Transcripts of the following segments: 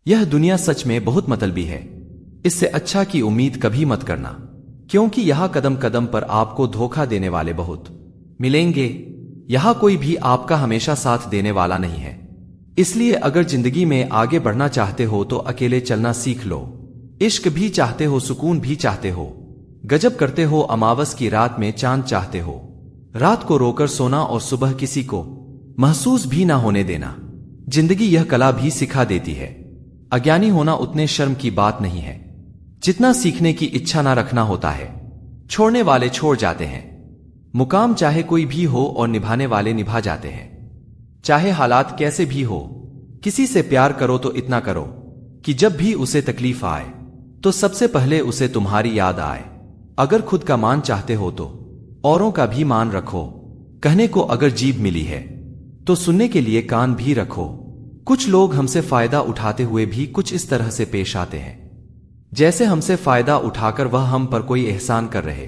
यह दुनिया सच में बहुत मतलबी है। इससे अच्छा की उम्मीद कभी मत करना, क्योंकि यहां कदम कदम पर आपको धोखा देने वाले बहुत मिलेंगे। यहां कोई भी आपका हमेशा साथ देने वाला नहीं है। इसलिए अगर जिंदगी में आगे बढ़ना चाहते हो तो अकेले चलना सीख लो। इश्क भी चाहते हो, सुकून भी चाहते हो, गजब करते हो, अमावस की रात में चांद चाहते हो, रात को रोकर सोना और सुबह किसी को महसूस भी ना होने देना। जिंदगी यह कला भी सिखा देती है। अज्ञानी होना उतने शर्म की बात नहीं है जितना सीखने की इच्छा ना रखना होता है। छोड़ने वाले छोड़ जाते हैं, मुकाम चाहे कोई भी हो, और निभाने वाले निभा जाते हैं। चाहे हालात कैसे भी हो, किसी से प्यार करो तो इतना करो कि जब भी उसे तकलीफ आए तो सबसे पहले उसे तुम्हारी याद आए। अगर खुद का मान चाहते हो तो औरों का भी मान रखो। कहने को अगर जीभ मिली है तो सुनने के लिए कान भी रखो। कुछ लोग हमसे फायदा उठाते हुए भी कुछ इस तरह से पेश आते हैं जैसे हमसे फायदा उठाकर वह हम पर कोई एहसान कर रहे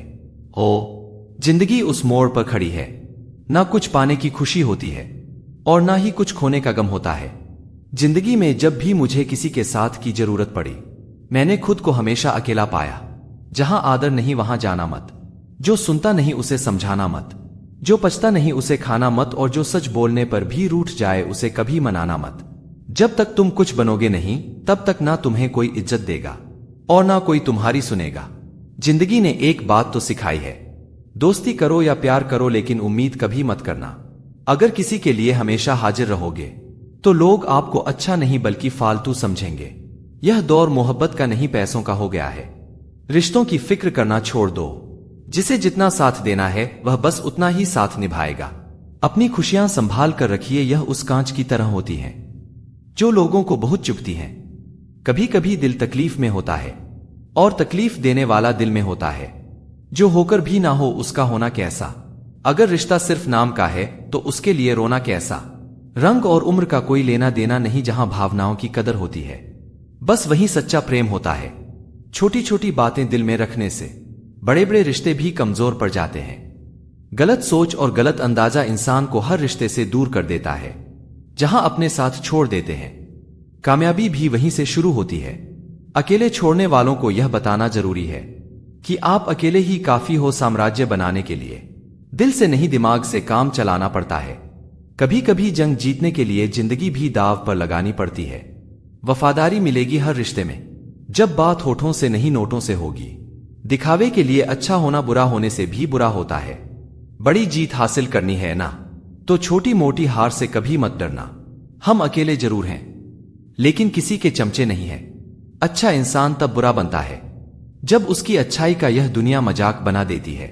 हो। जिंदगी उस मोड़ पर खड़ी है, ना कुछ पाने की खुशी होती है और ना ही कुछ खोने का गम होता है। जिंदगी में जब भी मुझे किसी के साथ की जरूरत पड़ी, मैंने खुद को हमेशा अकेला पाया। जहां आदर नहीं वहां जाना मत, जो सुनता नहीं उसे समझाना मत, जो पचता नहीं उसे खाना मत, और जो सच बोलने पर भी रूठ जाए उसे कभी मनाना मत। जब तक तुम कुछ बनोगे नहीं तब तक ना तुम्हें कोई इज्जत देगा और ना कोई तुम्हारी सुनेगा। जिंदगी ने एक बात तो सिखाई है, दोस्ती करो या प्यार करो लेकिन उम्मीद कभी मत करना। अगर किसी के लिए हमेशा हाजिर रहोगे तो लोग आपको अच्छा नहीं बल्कि फालतू समझेंगे। यह दौर मोहब्बत का नहीं पैसों का हो गया है। रिश्तों की फिक्र करना छोड़ दो। जिसे जितना साथ देना है वह बस उतना ही साथ निभाएगा। अपनी खुशियां संभाल कर रखिए, यह उस कांच की तरह होती हैं जो लोगों को बहुत चुभती हैं। कभी कभी दिल तकलीफ में होता है और तकलीफ देने वाला दिल में होता है। जो होकर भी ना हो उसका होना कैसा। अगर रिश्ता सिर्फ नाम का है तो उसके लिए रोना कैसा। रंग और उम्र का कोई लेना देना नहीं, जहां भावनाओं की कदर होती है बस वहीं सच्चा प्रेम होता है। छोटी छोटी बातें दिल में रखने से बड़े बड़े रिश्ते भी कमजोर पड़ जाते हैं। गलत सोच और गलत अंदाजा इंसान को हर रिश्ते से दूर कर देता है। जहां अपने साथ छोड़ देते हैं, कामयाबी भी वहीं से शुरू होती है। अकेले छोड़ने वालों को यह बताना जरूरी है कि आप अकेले ही काफी हो साम्राज्य बनाने के लिए। दिल से नहीं दिमाग से काम चलाना पड़ता है। कभी कभी जंग जीतने के लिए जिंदगी भी दाव पर लगानी पड़ती है। वफादारी मिलेगी हर रिश्ते में जब बात होठों से नहीं नोटों से होगी। दिखावे के लिए अच्छा होना बुरा होने से भी बुरा होता है। बड़ी जीत हासिल करनी है ना तो छोटी मोटी हार से कभी मत डरना। हम अकेले जरूर हैं लेकिन किसी के चमचे नहीं हैं। अच्छा इंसान तब बुरा बनता है जब उसकी अच्छाई का यह दुनिया मजाक बना देती है।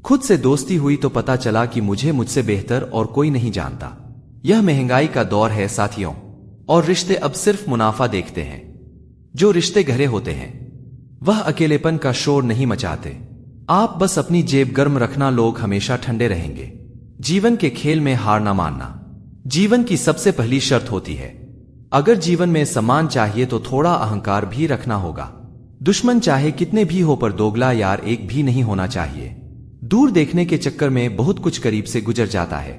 खुद से दोस्ती हुई तो पता चला कि मुझसे बेहतर और कोई नहीं जानता। यह महंगाई का दौर है साथियों, और रिश्ते अब सिर्फ मुनाफा देखते हैं। जो रिश्ते गहरे होते हैं वह अकेलेपन का शोर नहीं मचाते। आप बस अपनी जेब गर्म रखना, लोग हमेशा ठंडे रहेंगे। जीवन के खेल में हार ना मानना जीवन की सबसे पहली शर्त होती है। अगर जीवन में सम्मान चाहिए तो थोड़ा अहंकार भी रखना होगा। दुश्मन चाहे कितने भी हो पर दोगला यार एक भी नहीं होना चाहिए। दूर देखने के चक्कर में बहुत कुछ करीब से गुजर जाता है।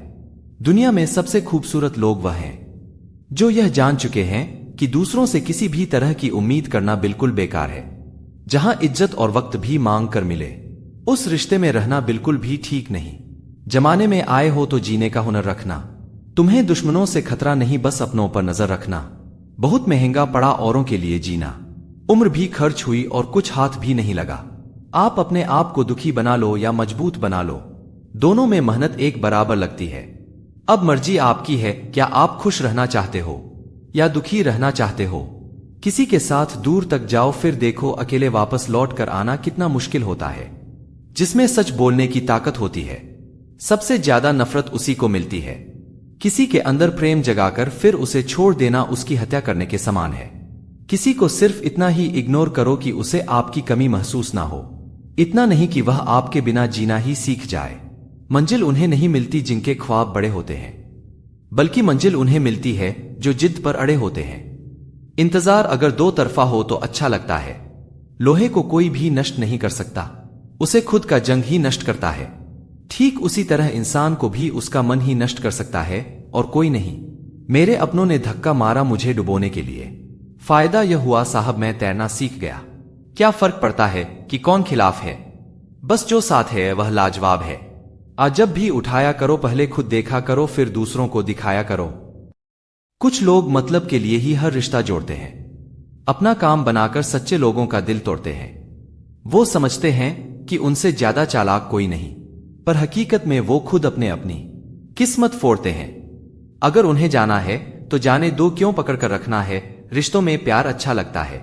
दुनिया में सबसे खूबसूरत लोग वह हैं जो यह जान चुके हैं कि दूसरों से किसी भी तरह की उम्मीद करना बिल्कुल बेकार है। जहां इज्जत और वक्त भी मांग कर मिले उस रिश्ते में रहना बिल्कुल भी ठीक नहीं। जमाने में आए हो तो जीने का हुनर रखना। तुम्हें दुश्मनों से खतरा नहीं, बस अपनों पर नजर रखना। बहुत महंगा पड़ा औरों के लिए जीना। उम्र भी खर्च हुई और कुछ हाथ भी नहीं लगा। आप अपने आप को दुखी बना लो या मजबूत बना लो, दोनों में मेहनत एक बराबर लगती है। अब मर्जी आपकी है, क्या आप खुश रहना चाहते हो या दुखी रहना चाहते हो। किसी के साथ दूर तक जाओ फिर देखो अकेले वापस लौट कर आना कितना मुश्किल होता है। जिसमें सच बोलने की ताकत होती है सबसे ज्यादा नफरत उसी को मिलती है। किसी के अंदर प्रेम जगाकर फिर उसे छोड़ देना उसकी हत्या करने के समान है। किसी को सिर्फ इतना ही इग्नोर करो कि उसे आपकी कमी महसूस ना हो। इतना नहीं कि वह आपके बिना जीना ही सीख जाए। मंजिल उन्हें नहीं मिलती जिनके ख्वाब बड़े होते हैं, बल्कि मंजिल उन्हें मिलती है जो जिद पर अड़े होते हैं। इंतजार अगर दो तरफा हो तो अच्छा लगता है। लोहे को कोई भी नष्ट नहीं कर सकता, उसे खुद का जंग ही नष्ट करता है। ठीक उसी तरह इंसान को भी उसका मन ही नष्ट कर सकता है और कोई नहीं। मेरे अपनों ने धक्का मारा मुझे डुबोने के लिए, फायदा यह हुआ साहब मैं तैरना सीख गया। क्या फर्क पड़ता है कि कौन खिलाफ है, बस जो साथ है वह लाजवाब है। आज जब भी उठाया करो पहले खुद देखा करो फिर दूसरों को दिखाया करो। कुछ लोग मतलब के लिए ही हर रिश्ता जोड़ते हैं, अपना काम बनाकर सच्चे लोगों का दिल तोड़ते हैं। वो समझते हैं कि उनसे ज्यादा चालाक कोई नहीं, पर हकीकत में वो खुद अपनी किस्मत फोड़ते हैं। अगर उन्हें जाना है तो जाने दो, क्यों पकड़ कर रखना है। रिश्तों में प्यार अच्छा लगता है,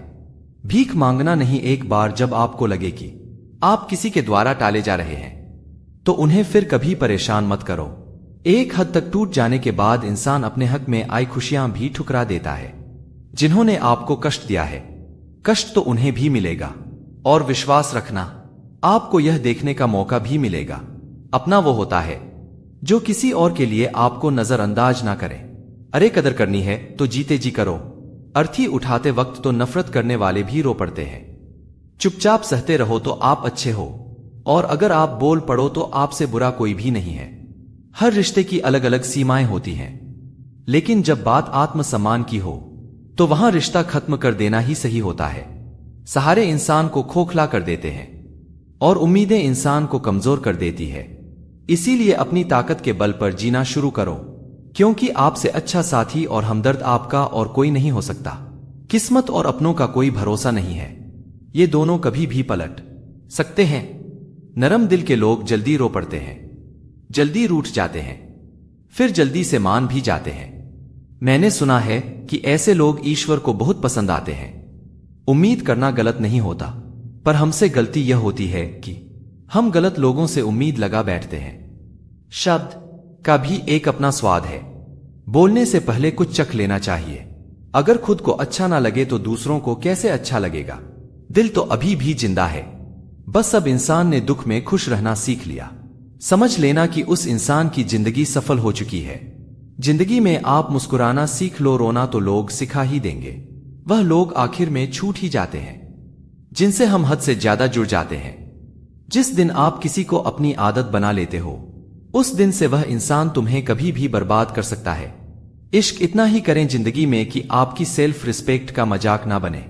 भीख मांगना नहीं। एक बार जब आपको लगे कि आप किसी के द्वारा टाले जा रहे हैं तो उन्हें फिर कभी परेशान मत करो। एक हद तक टूट जाने के बाद इंसान अपने हक में आई खुशियां भी ठुकरा देता है। जिन्होंने आपको कष्ट दिया है, कष्ट तो उन्हें भी मिलेगा। और विश्वास रखना, आपको यह देखने का मौका भी मिलेगा। अपना वो होता है जो किसी और के लिए आपको नजरअंदाज ना करे। अरे कदर करनी है तो जीते जी करो। अर्थी उठाते वक्त तो नफरत करने वाले भी रो पड़ते हैं। चुपचाप सहते रहो तो आप अच्छे हो, और अगर आप बोल पड़ो तो आपसे बुरा कोई भी नहीं है। हर रिश्ते की अलग अलग सीमाएं होती हैं, लेकिन जब बात आत्मसम्मान की हो तो वहां रिश्ता खत्म कर देना ही सही होता है। सहारे इंसान को खोखला कर देते हैं और उम्मीदें इंसान को कमजोर कर देती है। इसीलिए अपनी ताकत के बल पर जीना शुरू करो, क्योंकि आपसे अच्छा साथी और हमदर्द आपका और कोई नहीं हो सकता। किस्मत और अपनों का कोई भरोसा नहीं है, ये दोनों कभी भी पलट सकते हैं। नरम दिल के लोग जल्दी रो पड़ते हैं, जल्दी रूठ जाते हैं, फिर जल्दी से मान भी जाते हैं। मैंने सुना है कि ऐसे लोग ईश्वर को बहुत पसंद आते हैं। उम्मीद करना गलत नहीं होता, पर हमसे गलती यह होती है कि हम गलत लोगों से उम्मीद लगा बैठते हैं। शब्द का भी एक अपना स्वाद है, बोलने से पहले कुछ चख लेना चाहिए। अगर खुद को अच्छा ना लगे तो दूसरों को कैसे अच्छा लगेगा। दिल तो अभी भी जिंदा है, बस अब इंसान ने दुख में खुश रहना सीख लिया। समझ लेना कि उस इंसान की जिंदगी सफल हो चुकी है। जिंदगी में आप मुस्कुराना सीख लो, रोना तो लोग सिखा ही देंगे। वह लोग आखिर में छूट ही जाते हैं जिनसे हम हद से ज्यादा जुड़ जाते हैं। जिस दिन आप किसी को अपनी आदत बना लेते हो, उस दिन से वह इंसान तुम्हें कभी भी बर्बाद कर सकता है। इश्क इतना ही करें जिंदगी में कि आपकी सेल्फ रिस्पेक्ट का मजाक ना बने।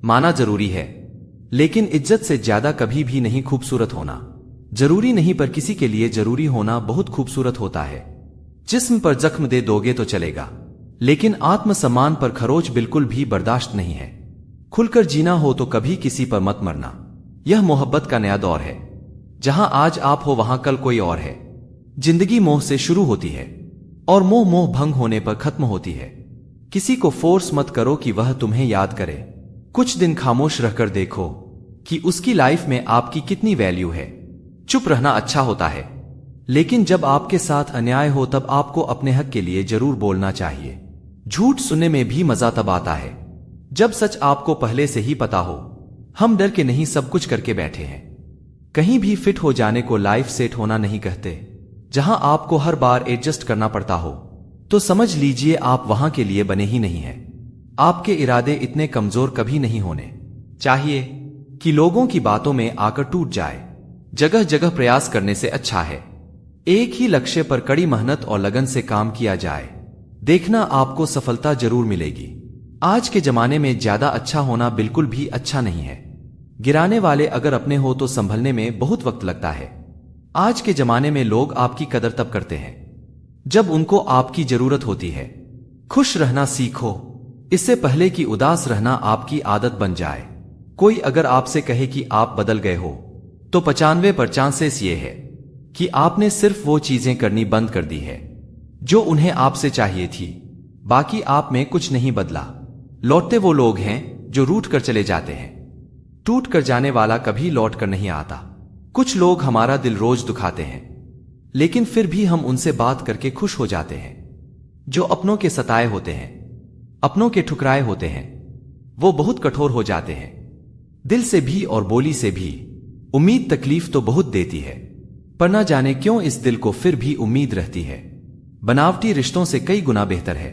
माना जरूरी है, लेकिन इज्जत से ज्यादा कभी भी नहीं। खूबसूरत होना जरूरी नहीं, पर किसी के लिए जरूरी होना बहुत खूबसूरत होता है। जिस्म पर जख्म दे दोगे तो चलेगा, लेकिन आत्मसम्मान पर खरोच बिल्कुल भी बर्दाश्त नहीं है। खुलकर जीना हो तो कभी किसी पर मत मरना। यह मोहब्बत का नया दौर है, जहां आज आप हो वहां कल कोई और है। जिंदगी मोह से शुरू होती है और मोह भंग होने पर खत्म होती है। किसी को फोर्स मत करो कि वह तुम्हें याद करे। कुछ दिन खामोश रहकर देखो कि उसकी लाइफ में आपकी कितनी वैल्यू है। चुप रहना अच्छा होता है, लेकिन जब आपके साथ अन्याय हो तब आपको अपने हक के लिए जरूर बोलना चाहिए। झूठ सुनने में भी मजा तब आता है जब सच आपको पहले से ही पता हो। हम डर के नहीं सब कुछ करके बैठे हैं। कहीं भी फिट हो जाने को लाइफ सेट होना नहीं कहते। जहां आपको हर बार एडजस्ट करना पड़ता हो तो समझ लीजिए आप वहां के लिए बने ही नहीं हैं। आपके इरादे इतने कमजोर कभी नहीं होने चाहिए कि लोगों की बातों में आकर टूट जाए। जगह जगह प्रयास करने से अच्छा है एक ही लक्ष्य पर कड़ी मेहनत और लगन से काम किया जाए। देखना आपको सफलता जरूर मिलेगी। आज के जमाने में ज्यादा अच्छा होना बिल्कुल भी अच्छा नहीं है। गिराने वाले अगर अपने हो तो संभलने में बहुत वक्त लगता है। आज के जमाने में लोग आपकी कदर तब करते हैं जब उनको आपकी जरूरत होती है। खुश रहना सीखो, इससे पहले कि उदास रहना आपकी आदत बन जाए। कोई अगर आपसे कहे कि आप बदल गए हो तो 95% चांसेस ये है कि आपने सिर्फ वो चीजें करनी बंद कर दी है जो उन्हें आपसे चाहिए थी। बाकी आप में कुछ नहीं बदला। लौटते वो लोग हैं जो रूठ कर चले जाते हैं। टूट कर जाने वाला कभी लौट कर नहीं आता। कुछ लोग हमारा दिल रोज दुखाते हैं, लेकिन फिर भी हम उनसे बात करके खुश हो जाते हैं। जो अपनों के सताए होते हैं, अपनों के ठुकराए होते हैं, वो बहुत कठोर हो जाते हैं। दिल से भी और बोली से भी। उम्मीद तकलीफ तो बहुत देती है, पर ना जाने क्यों इस दिल को फिर भी उम्मीद रहती है। बनावटी रिश्तों से कई गुना बेहतर है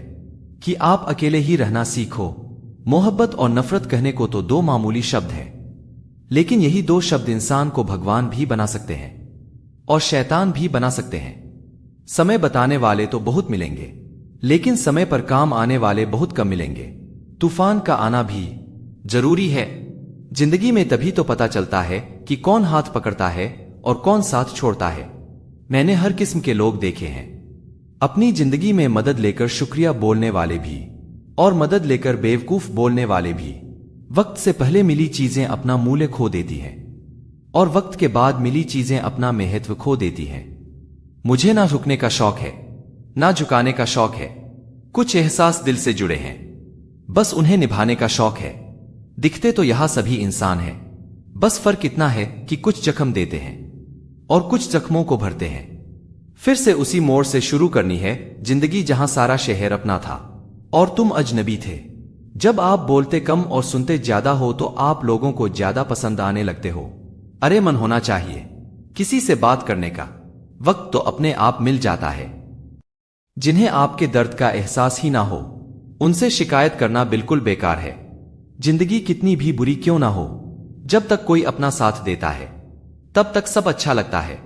कि आप अकेले ही रहना सीखो। मोहब्बत और नफरत कहने को तो दो मामूली शब्द हैं, लेकिन यही दो शब्द इंसान को भगवान भी बना सकते हैं और शैतान भी बना सकते हैं। समय बताने वाले तो बहुत मिलेंगे, लेकिन समय पर काम आने वाले बहुत कम मिलेंगे। तूफान का आना भी जरूरी है। जिंदगी में तभी तो पता चलता है कि कौन हाथ पकड़ता है और कौन साथ छोड़ता है। मैंने हर किस्म के लोग देखे हैं, अपनी जिंदगी में मदद लेकर शुक्रिया बोलने वाले भी और मदद लेकर बेवकूफ बोलने वाले भी। वक्त से पहले मिली चीजें अपना मूल्य खो देती हैं और वक्त के बाद मिली चीजें अपना महत्व खो देती हैं। मुझे ना झुकने का शौक है, ना झुकाने का शौक है। कुछ एहसास दिल से जुड़े हैं, बस उन्हें निभाने का शौक है। दिखते तो यहां सभी इंसान हैं, बस फर्क इतना है कि कुछ जख्म देते हैं और कुछ जख्मों को भरते हैं। फिर से उसी मोड़ से शुरू करनी है जिंदगी जहां सारा शहर अपना था और तुम अजनबी थे। जब आप बोलते कम और सुनते ज्यादा हो तो आप लोगों को ज्यादा पसंद आने लगते हो। अरे मन होना चाहिए किसी से बात करने का, वक्त तो अपने आप मिल जाता है। जिन्हें आपके दर्द का एहसास ही ना हो उनसे शिकायत करना बिल्कुल बेकार है। जिंदगी कितनी भी बुरी क्यों ना हो, जब तक कोई अपना साथ देता है तब तक सब अच्छा लगता है।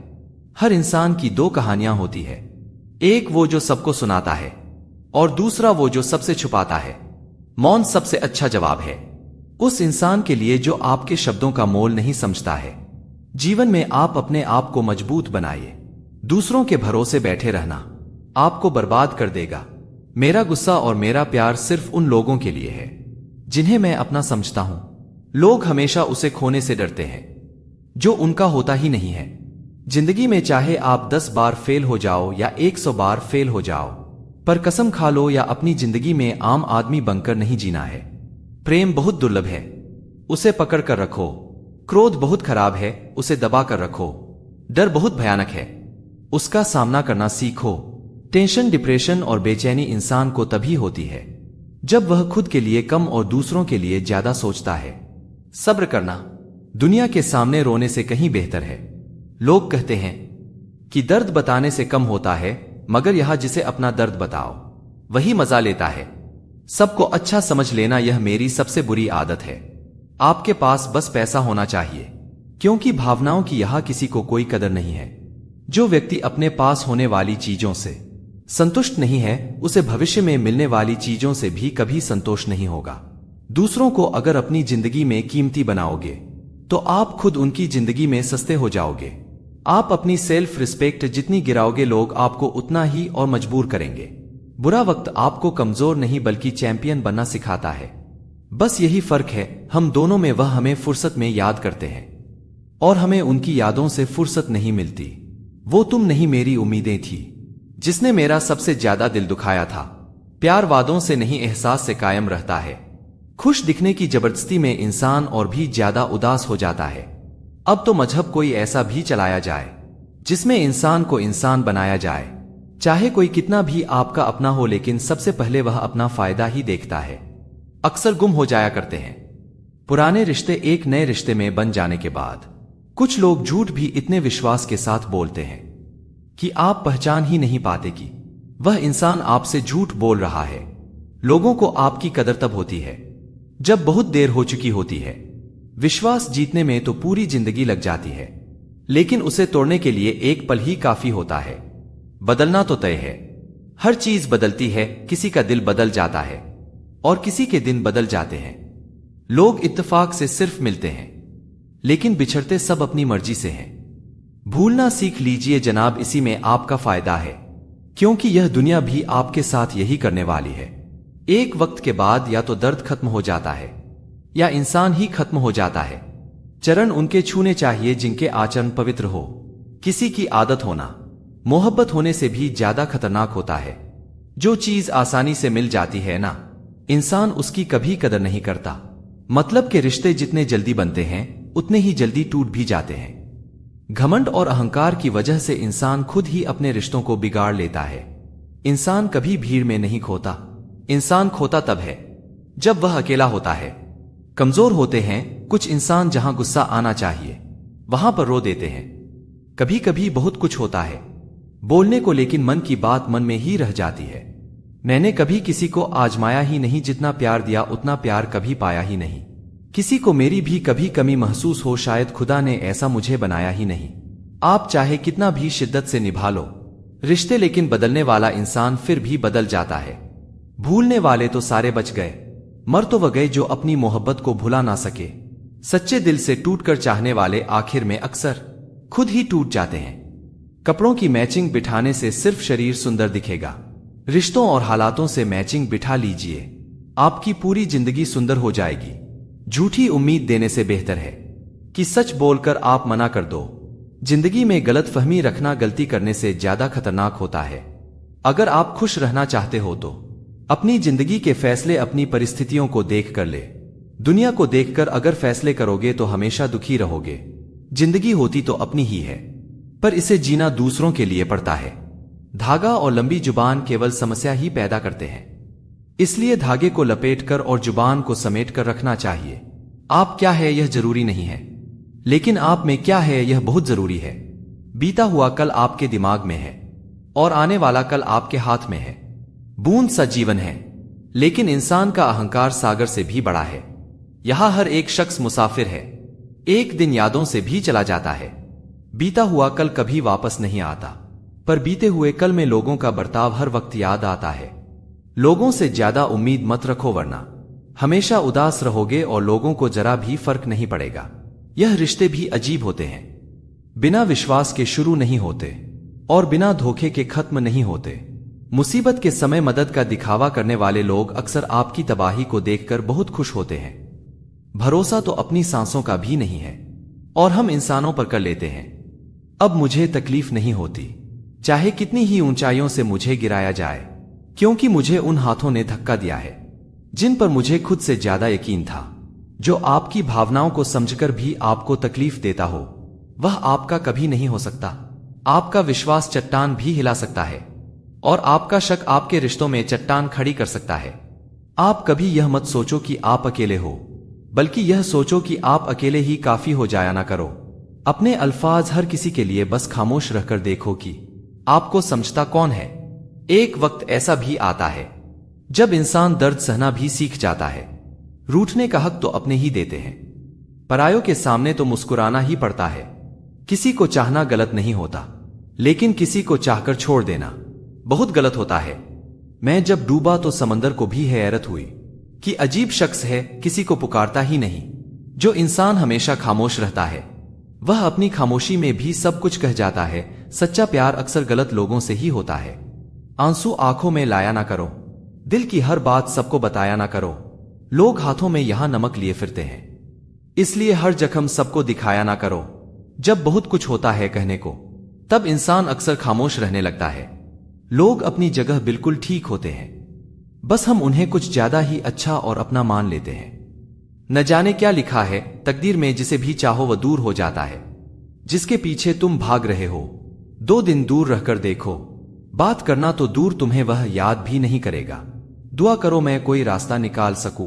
हर इंसान की दो कहानियां होती है, एक वो जो सबको सुनाता है और दूसरा वो जो सबसे छुपाता है। मौन सबसे अच्छा जवाब है उस इंसान के लिए जो आपके शब्दों का मोल नहीं समझता है। जीवन में आप अपने आप को मजबूत बनाइए। दूसरों के भरोसे बैठे रहना आपको बर्बाद कर देगा। मेरा गुस्सा और मेरा प्यार सिर्फ उन लोगों के लिए है जिन्हें मैं अपना समझता हूं। लोग हमेशा उसे खोने से डरते हैं जो उनका होता ही नहीं है। जिंदगी में चाहे आप 10 बार फेल हो जाओ या 100 बार फेल हो जाओ, पर कसम खा लो या अपनी जिंदगी में आम आदमी बनकर नहीं जीना है। प्रेम बहुत दुर्लभ है, उसे पकड़ कर रखो। क्रोध बहुत खराब है, उसे दबा कर रखो। डर बहुत भयानक है, उसका सामना करना सीखो। टेंशन, डिप्रेशन और बेचैनी इंसान को तभी होती है जब वह खुद के लिए कम और दूसरों के लिए ज्यादा सोचता है। सब्र करना दुनिया के सामने रोने से कहीं बेहतर है। लोग कहते हैं कि दर्द बताने से कम होता है, मगर यहां जिसे अपना दर्द बताओ वही मजा लेता है। सबको अच्छा समझ लेना यह मेरी सबसे बुरी आदत है। आपके पास बस पैसा होना चाहिए, क्योंकि भावनाओं की यहां किसी को कोई कदर नहीं है। जो व्यक्ति अपने पास होने वाली चीजों से संतुष्ट नहीं है उसे भविष्य में मिलने वाली चीजों से भी कभी संतोष नहीं होगा। दूसरों को अगर अपनी जिंदगी में कीमती बनाओगे तो आप खुद उनकी जिंदगी में सस्ते हो जाओगे। आप अपनी सेल्फ रिस्पेक्ट जितनी गिराओगे लोग आपको उतना ही और मजबूर करेंगे। बुरा वक्त आपको कमजोर नहीं बल्कि चैंपियन बनना सिखाता है। बस यही फर्क है हम दोनों में, वह हमें फुर्सत में याद करते हैं और हमें उनकी यादों से फुर्सत नहीं मिलती। वो तुम नहीं मेरी उम्मीदें थी जिसने मेरा सबसे ज्यादा दिल दुखाया था। प्यार वादों से नहीं एहसास से कायम रहता है। खुश दिखने की जबरदस्ती में इंसान और भी ज्यादा उदास हो जाता है। अब तो मजहब कोई ऐसा भी चलाया जाए जिसमें इंसान को इंसान बनाया जाए। चाहे कोई कितना भी आपका अपना हो, लेकिन सबसे पहले वह अपना फायदा ही देखता है। अक्सर गुम हो जाया करते हैं पुराने रिश्ते एक नए रिश्ते में बन जाने के बाद। कुछ लोग झूठ भी इतने विश्वास के साथ बोलते हैं कि आप पहचान ही नहीं पाते कि वह इंसान आपसे झूठ बोल रहा है। लोगों को आपकी कदर तब होती है जब बहुत देर हो चुकी होती है। विश्वास जीतने में तो पूरी जिंदगी लग जाती है, लेकिन उसे तोड़ने के लिए एक पल ही काफी होता है। बदलना तो तय है, हर चीज बदलती है। किसी का दिल बदल जाता है और किसी के दिन बदल जाते हैं। लोग इत्तेफाक से सिर्फ मिलते हैं, लेकिन बिछड़ते सब अपनी मर्जी से हैं। भूलना सीख लीजिए जनाब, इसी में आपका फायदा है, क्योंकि यह दुनिया भी आपके साथ यही करने वाली है। एक वक्त के बाद या तो दर्द खत्म हो जाता है या इंसान ही खत्म हो जाता है। चरण उनके छूने चाहिए जिनके आचरण पवित्र हो। किसी की आदत होना मोहब्बत होने से भी ज्यादा खतरनाक होता है। जो चीज आसानी से मिल जाती है ना, इंसान उसकी कभी कदर नहीं करता। मतलब के रिश्ते जितने जल्दी बनते हैं उतने ही जल्दी टूट भी जाते हैं। घमंड और अहंकार की वजह से इंसान खुद ही अपने रिश्तों को बिगाड़ लेता है। इंसान कभी भीड़ में नहीं खोता, इंसान खोता तब है जब वह अकेला होता है। कमजोर होते हैं कुछ इंसान, जहां गुस्सा आना चाहिए वहां पर रो देते हैं। कभी कभी बहुत कुछ होता है बोलने को, लेकिन मन की बात मन में ही रह जाती है। मैंने कभी किसी को आजमाया ही नहीं, जितना प्यार दिया उतना प्यार कभी पाया ही नहीं। किसी को मेरी भी कभी कमी महसूस हो, शायद खुदा ने ऐसा मुझे बनाया ही नहीं। आप चाहे कितना भी शिद्दत से निभा लो रिश्ते, लेकिन बदलने वाला इंसान फिर भी बदल जाता है। भूलने वाले तो सारे बच गए, मर तो वह गए जो अपनी मोहब्बत को भुला ना सके। सच्चे दिल से टूटकर चाहने वाले आखिर में अक्सर खुद ही टूट जाते हैं। कपड़ों की मैचिंग बिठाने से सिर्फ शरीर सुंदर दिखेगा, रिश्तों और हालातों से मैचिंग बिठा लीजिए, आपकी पूरी जिंदगी सुंदर हो जाएगी। झूठी उम्मीद देने से बेहतर है कि सच बोलकर आप मना कर दो। जिंदगी में गलतफहमी रखना गलती करने से ज्यादा खतरनाक होता है। अगर आप खुश रहना चाहते हो तो अपनी जिंदगी के फैसले अपनी परिस्थितियों को देख कर ले। दुनिया को देखकर अगर फैसले करोगे तो हमेशा दुखी रहोगे। जिंदगी होती तो अपनी ही है, पर इसे जीना दूसरों के लिए पड़ता है। धागा और लंबी जुबान केवल समस्या ही पैदा करते हैं, इसलिए धागे को लपेटकर और जुबान को समेट कर रखना चाहिए। आप क्या है यह जरूरी नहीं है, लेकिन आप में क्या है यह बहुत जरूरी है। बीता हुआ कल आपके दिमाग में है और आने वाला कल आपके हाथ में है। बूंद सा जीवन है, लेकिन इंसान का अहंकार सागर से भी बड़ा है। यहां हर एक शख्स मुसाफिर है, एक दिन यादों से भी चला जाता है। बीता हुआ कल कभी वापस नहीं आता, पर बीते हुए कल में लोगों का बर्ताव हर वक्त याद आता है। लोगों से ज्यादा उम्मीद मत रखो, वरना हमेशा उदास रहोगे और लोगों को जरा भी फर्क नहीं पड़ेगा। यह रिश्ते भी अजीब होते हैं, बिना विश्वास के शुरू नहीं होते और बिना धोखे के खत्म नहीं होते। मुसीबत के समय मदद का दिखावा करने वाले लोग अक्सर आपकी तबाही को देखकर बहुत खुश होते हैं। भरोसा तो अपनी सांसों का भी नहीं है और हम इंसानों पर कर लेते हैं। अब मुझे तकलीफ नहीं होती, चाहे कितनी ही ऊंचाइयों से मुझे गिराया जाए, क्योंकि मुझे उन हाथों ने धक्का दिया है जिन पर मुझे खुद से ज्यादा यकीन था। जो आपकी भावनाओं को समझकर भी आपको तकलीफ देता हो, वह आपका कभी नहीं हो सकता। आपका विश्वास चट्टान भी हिला सकता है और आपका शक आपके रिश्तों में चट्टान खड़ी कर सकता है। आप कभी यह मत सोचो कि आप अकेले हो, बल्कि यह सोचो कि आप अकेले ही काफी हो जाया ना करो। अपने अल्फाज हर किसी के लिए बस खामोश रहकर देखो कि आपको समझता कौन है। एक वक्त ऐसा भी आता है जब इंसान दर्द सहना भी सीख जाता है। रूठने का हक तो अपने ही देते हैं, परायों के सामने तो मुस्कुराना ही पड़ता है। किसी को चाहना गलत नहीं होता, लेकिन किसी को चाहकर छोड़ देना बहुत गलत होता है। मैं जब डूबा तो समंदर को भी हैरत हुई कि अजीब शख्स है, किसी को पुकारता ही नहीं। जो इंसान हमेशा खामोश रहता है, वह अपनी खामोशी में भी सब कुछ कह जाता है। सच्चा प्यार अक्सर गलत लोगों से ही होता है। आंसू आंखों में लाया ना करो, दिल की हर बात सबको बताया ना करो। लोग हाथों में यहां नमक लिए फिरते हैं, इसलिए हर जख्म सबको दिखाया ना करो। जब बहुत कुछ होता है कहने को, तब इंसान अक्सर खामोश रहने लगता है। लोग अपनी जगह बिल्कुल ठीक होते हैं, बस हम उन्हें कुछ ज्यादा ही अच्छा और अपना मान लेते हैं। न जाने क्या लिखा है तकदीर में, जिसे भी चाहो वह दूर हो जाता है। जिसके पीछे तुम भाग रहे हो, 2 दिन दूर रहकर देखो, बात करना तो दूर तुम्हें वह याद भी नहीं करेगा। दुआ करो मैं कोई रास्ता निकाल सकूं,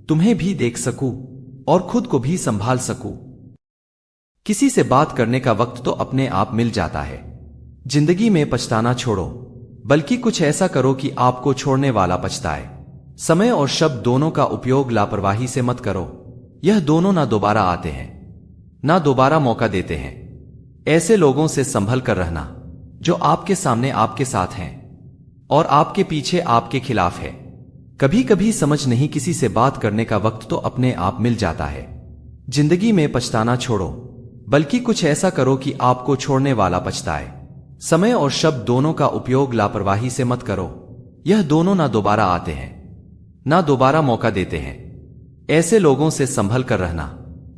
तुम्हें भी देख सकूं और खुद को भी संभाल सकूं। किसी से बात करने का वक्त तो अपने आप मिल जाता है। जिंदगी में पछताना छोड़ो, बल्कि कुछ ऐसा करो कि आपको छोड़ने वाला पछताए। समय और शब्द दोनों का उपयोग लापरवाही से मत करो। यह दोनों ना दोबारा आते हैं, ना दोबारा मौका देते हैं। ऐसे लोगों से संभल कर रहना जो आपके सामने आपके साथ हैं और आपके पीछे आपके खिलाफ है। कभी कभी समझ नहीं, किसी से बात करने का वक्त तो अपने आप मिल जाता है। जिंदगी में पछताना छोड़ो, बल्कि कुछ ऐसा करो कि आपको छोड़ने वाला पछताए। समय और शब्द दोनों का उपयोग लापरवाही से मत करो। यह दोनों ना दोबारा आते हैं, ना दोबारा मौका देते हैं। ऐसे लोगों से संभल कर रहना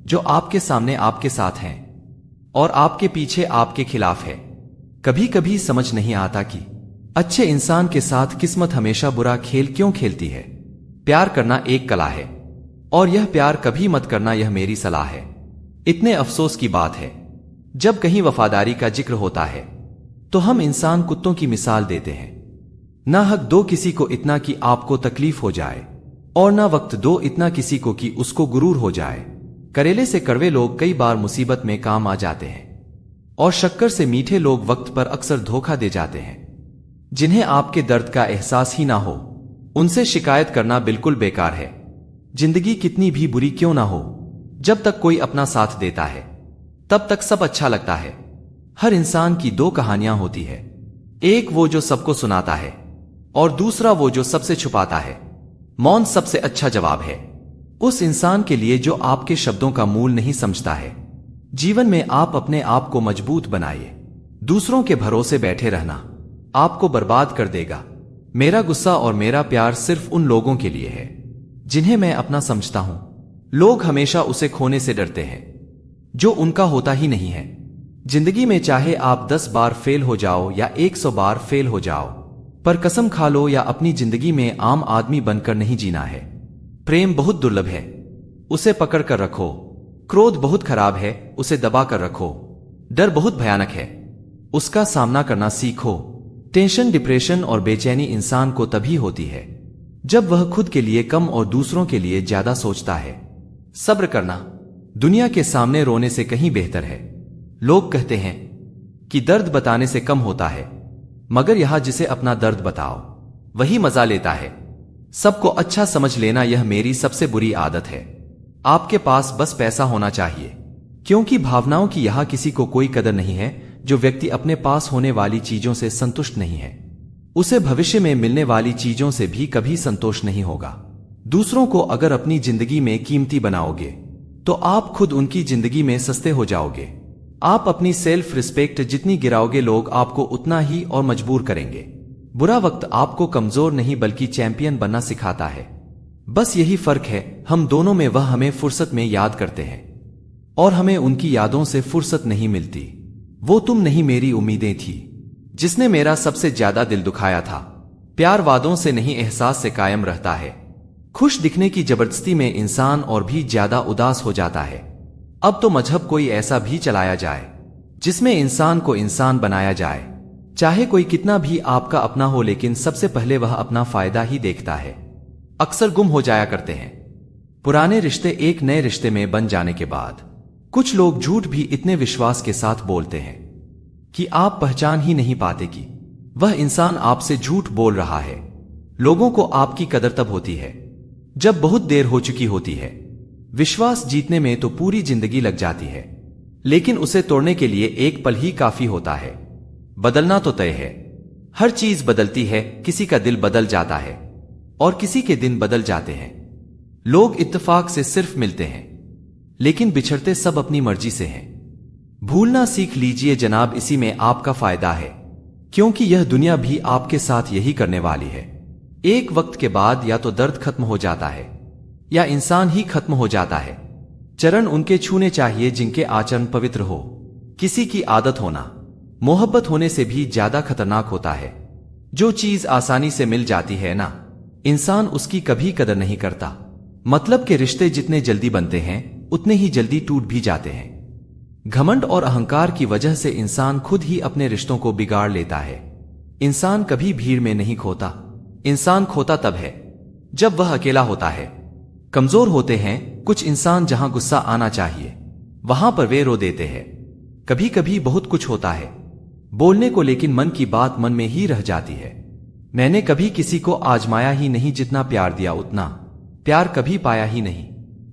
जो आपके सामने आपके साथ हैं और आपके पीछे आपके खिलाफ है। कभी कभी समझ नहीं आता कि अच्छे इंसान के साथ किस्मत हमेशा बुरा खेल क्यों खेलती है। प्यार करना एक कला है और यह प्यार कभी मत करना, यह मेरी सलाह है। इतने अफसोस की बात है, जब कहीं वफादारी का जिक्र होता है तो हम इंसान कुत्तों की मिसाल देते हैं। ना हक दो किसी को इतना कि आपको तकलीफ हो जाए, और ना वक्त दो इतना किसी को कि उसको गुरूर हो जाए। करेले से कड़वे लोग कई बार मुसीबत में काम आ जाते हैं और शक्कर से मीठे लोग वक्त पर अक्सर धोखा दे जाते हैं। जिन्हें आपके दर्द का एहसास ही ना हो, उनसे शिकायत करना बिल्कुल बेकार है। जिंदगी कितनी भी बुरी क्यों ना हो, जब तक कोई अपना साथ देता है तब तक सब अच्छा लगता है। हर इंसान की 2 कहानियां होती है, एक वो जो सबको सुनाता है और दूसरा वो जो सबसे छुपाता है। मौन सबसे अच्छा जवाब है उस इंसान के लिए जो आपके शब्दों का मूल नहीं समझता है। जीवन में आप अपने आप को मजबूत बनाइए। दूसरों के भरोसे बैठे रहना आपको बर्बाद कर देगा। मेरा गुस्सा और मेरा प्यार सिर्फ उन लोगों के लिए है जिन्हें मैं अपना समझता हूं। लोग हमेशा उसे खोने से डरते हैं जो उनका होता ही नहीं है। जिंदगी में चाहे आप 10 बार फेल हो जाओ या 100 बार फेल हो जाओ, पर कसम खा लो या अपनी जिंदगी में आम आदमी बनकर नहीं जीना है। प्रेम बहुत दुर्लभ है, उसे पकड़ कर रखो। क्रोध बहुत खराब है, उसे दबा कर रखो। डर बहुत भयानक है, उसका सामना करना सीखो। टेंशन, डिप्रेशन और बेचैनी इंसान को तभी होती है जब वह खुद के लिए कम और दूसरों के लिए ज्यादा सोचता है। सब्र करना दुनिया के सामने रोने से कहीं बेहतर है। लोग कहते हैं कि दर्द बताने से कम होता है, मगर यहां जिसे अपना दर्द बताओ वही मजा लेता है। सबको अच्छा समझ लेना यह मेरी सबसे बुरी आदत है। आपके पास बस पैसा होना चाहिए, क्योंकि भावनाओं की यहां किसी को कोई कदर नहीं है। जो व्यक्ति अपने पास होने वाली चीजों से संतुष्ट नहीं है, उसे भविष्य में मिलने वाली चीजों से भी कभी संतोष नहीं होगा। दूसरों को अगर अपनी जिंदगी में कीमती बनाओगे तो आप खुद उनकी जिंदगी में सस्ते हो जाओगे। आप अपनी सेल्फ रिस्पेक्ट जितनी गिराओगे, लोग आपको उतना ही और मजबूर करेंगे। बुरा वक्त आपको कमजोर नहीं बल्कि चैंपियन बनना सिखाता है। बस यही फर्क है हम दोनों में। वह हमें फुर्सत में याद करते हैं और हमें उनकी यादों से फुर्सत नहीं मिलती। वो तुम नहीं, मेरी उम्मीदें थी जिसने मेरा सबसे ज्यादा दिल दुखाया था। प्यार वादों से नहीं, एहसास से कायम रहता है। खुश दिखने की जबरदस्ती में इंसान और भी ज्यादा उदास हो जाता है। अब तो मजहब कोई ऐसा भी चलाया जाए जिसमें इंसान को इंसान बनाया जाए। चाहे कोई कितना भी आपका अपना हो, लेकिन सबसे पहले वह अपना फायदा ही देखता है। अक्सर गुम हो जाया करते हैं पुराने रिश्ते एक नए रिश्ते में बन जाने के बाद। कुछ लोग झूठ भी इतने विश्वास के साथ बोलते हैं कि आप पहचान ही नहीं पाते कि वह इंसान आपसे झूठ बोल रहा है। लोगों को आपकी कदर तब होती है जब बहुत देर हो चुकी होती है। विश्वास जीतने में तो पूरी जिंदगी लग जाती है, लेकिन उसे तोड़ने के लिए एक पल ही काफी होता है। बदलना तो तय है, हर चीज बदलती है। किसी का दिल बदल जाता है और किसी के दिन बदल जाते हैं। लोग इत्तेफाक से सिर्फ मिलते हैं, लेकिन बिछड़ते सब अपनी मर्जी से हैं। भूलना सीख लीजिए जनाब, इसी में आपका फायदा है, क्योंकि यह दुनिया भी आपके साथ यही करने वाली है। एक वक्त के बाद या तो दर्द खत्म हो जाता है या इंसान ही खत्म हो जाता है। चरण उनके छूने चाहिए जिनके आचरण पवित्र हो। किसी की आदत होना मोहब्बत होने से भी ज्यादा खतरनाक होता है। जो चीज आसानी से मिल जाती है ना, इंसान उसकी कभी कदर नहीं करता। मतलब के रिश्ते जितने जल्दी बनते हैं उतने ही जल्दी टूट भी जाते हैं। घमंड और अहंकार की वजह से इंसान खुद ही अपने रिश्तों को बिगाड़ लेता है। इंसान कभी भीड़ में नहीं खोता, इंसान खोता तब है जब वह अकेला होता है। कमजोर होते हैं कुछ इंसान, जहां गुस्सा आना चाहिए वहां पर वे रो देते हैं। कभी कभी बहुत कुछ होता है बोलने को, लेकिन मन की बात मन में ही रह जाती है। मैंने कभी किसी को आजमाया ही नहीं, जितना प्यार दिया उतना प्यार कभी पाया ही नहीं।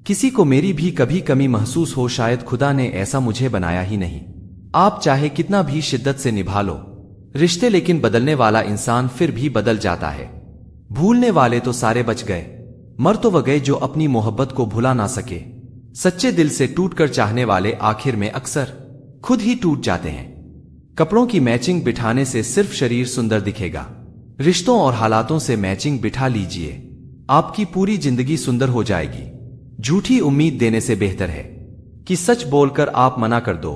किसी को मेरी भी कभी कमी महसूस हो, शायद खुदा ने ऐसा मुझे बनाया ही नहीं। आप चाहे कितना भी शिद्दत से निभा लो रिश्ते, लेकिन बदलने वाला इंसान फिर भी बदल जाता है। भूलने वाले तो सारे बच गए, मर तो वह गए जो अपनी मोहब्बत को भुला ना सके। सच्चे दिल से टूटकर चाहने वाले आखिर में अक्सर खुद ही टूट जाते हैं। कपड़ों की मैचिंग बिठाने से सिर्फ शरीर सुंदर दिखेगा, रिश्तों और हालातों से मैचिंग बिठा लीजिए, आपकी पूरी जिंदगी सुंदर हो जाएगी। झूठी उम्मीद देने से बेहतर है कि सच बोलकर आप मना कर दो।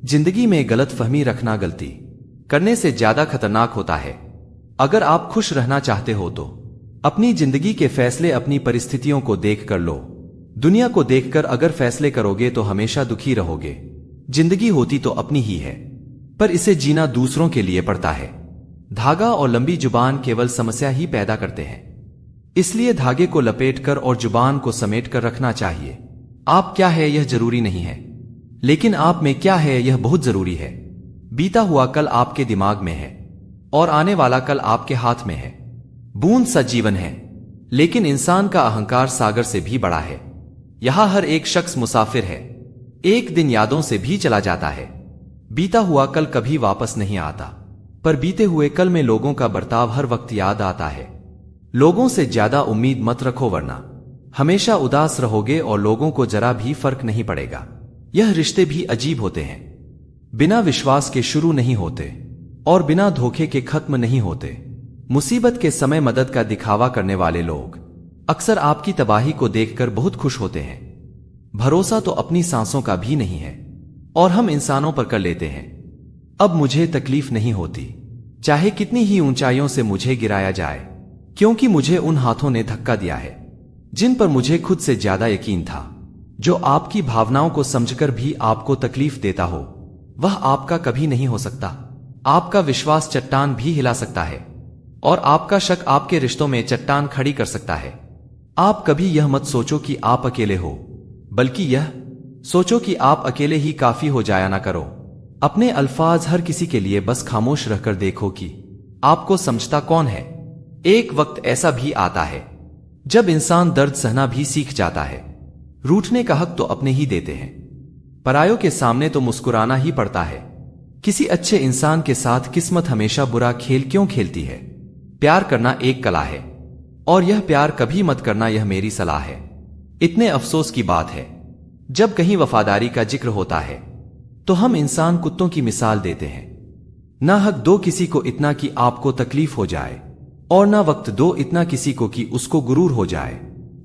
जिंदगी में गलतफहमी रखना गलती करने से ज्यादा खतरनाक होता है। अगर आप खुश रहना चाहते हो तो अपनी जिंदगी के फैसले अपनी परिस्थितियों को देख कर लो। दुनिया को देखकर अगर फैसले करोगे तो हमेशा दुखी रहोगे। जिंदगी होती तो अपनी ही है, पर इसे जीना दूसरों के लिए पड़ता है। धागा और लंबी जुबान केवल समस्या ही पैदा करते हैं, इसलिए धागे को लपेटकर और जुबान को समेट कर रखना चाहिए। आप क्या है यह जरूरी नहीं है, लेकिन आप में क्या है यह बहुत जरूरी है। बीता हुआ कल आपके दिमाग में है और आने वाला कल आपके हाथ में है। बूंद सा जीवन है, लेकिन इंसान का अहंकार सागर से भी बड़ा है। यहां हर एक शख्स मुसाफिर है, एक दिन यादों से भी चला जाता है। बीता हुआ कल कभी वापस नहीं आता, पर बीते हुए कल में लोगों का बर्ताव हर वक्त याद आता है। लोगों से ज्यादा उम्मीद मत रखो, वरना हमेशा उदास रहोगे और लोगों को जरा भी फर्क नहीं पड़ेगा। यह रिश्ते भी अजीब होते हैं, बिना विश्वास के शुरू नहीं होते और बिना धोखे के खत्म नहीं होते। मुसीबत के समय मदद का दिखावा करने वाले लोग अक्सर आपकी तबाही को देखकर बहुत खुश होते हैं। भरोसा तो अपनी सांसों का भी नहीं है और हम इंसानों पर कर लेते हैं। अब मुझे तकलीफ नहीं होती, चाहे कितनी ही ऊंचाइयों से मुझे गिराया जाए, क्योंकि मुझे उन हाथों ने धक्का दिया है जिन पर मुझे खुद से ज्यादा यकीन था। जो आपकी भावनाओं को समझकर भी आपको तकलीफ देता हो, वह आपका कभी नहीं हो सकता। आपका विश्वास चट्टान भी हिला सकता है और आपका शक आपके रिश्तों में चट्टान खड़ी कर सकता है। आप कभी यह मत सोचो कि आप अकेले हो, बल्कि यह सोचो कि आप अकेले ही काफी हो जाया ना करो। अपने अल्फाज हर किसी के लिए बस खामोश रहकर देखो कि आपको समझता कौन है। एक वक्त ऐसा भी आता है जब इंसान दर्द सहना भी सीख जाता है। रूठने का हक तो अपने ही देते हैं, परायों के सामने तो मुस्कुराना ही पड़ता है। किसी अच्छे इंसान के साथ किस्मत हमेशा बुरा खेल क्यों खेलती है? प्यार करना एक कला है और यह प्यार कभी मत करना, यह मेरी सलाह है। इतने अफसोस की बात है, जब कहीं वफादारी का जिक्र होता है तो हम इंसान कुत्तों की मिसाल देते हैं। ना हक दो किसी को इतना कि आपको तकलीफ हो जाए और ना वक्त दो इतना किसी को कि उसको गुरूर हो जाए।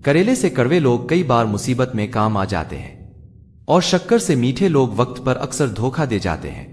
करेले से कड़वे लोग कई बार मुसीबत में काम आ जाते हैं और शक्कर से मीठे लोग वक्त पर अक्सर धोखा दे जाते हैं।